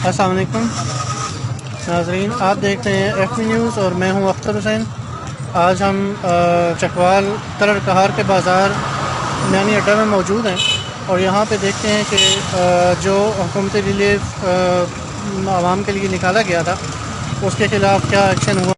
अस्सलाम वालेकुम नाज़रीन, आप देख रहे हैं एफ न्यूज़ और मैं हूं अख्तर हुसैन। आज हम चकवाल तलड़ कहार के बाज़ार मियानी अड्डा में मौजूद हैं और यहाँ पे देखते हैं कि जो हुकूमती रिलीफ आवाम के लिए निकाला गया था उसके ख़िलाफ़ क्या एक्शन हुआ।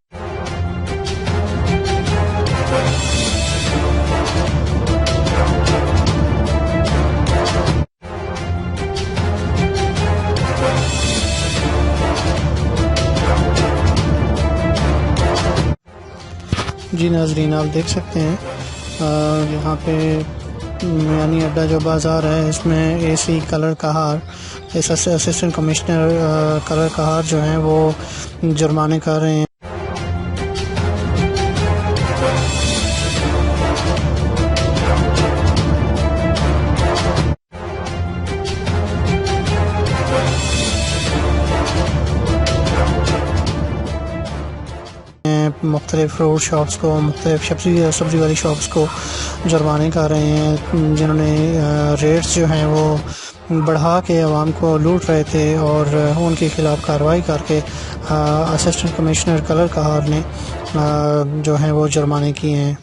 जी नाज़रीन, आप देख सकते हैं यहाँ पे मियानी अड्डा जो बाज़ार है इसमें एसी कलर कहार असिस्टेंट कमिश्नर कलर कहार जो हैं वो जुर्माने कर रहे हैं। मुख्तलिफ फ्रूट शॉप्स को, मुख्तलिफ सब्ज़ी वाली शॉप्स को जुर्माने कर रहे हैं जिन्होंने रेट्स जो हैं वो बढ़ा के आवाम को लूट रहे थे और उनके ख़िलाफ़ कार्रवाई करके असिस्टेंट कमिश्नर कलर कहार ने जो है वो जुर्माने किए हैं।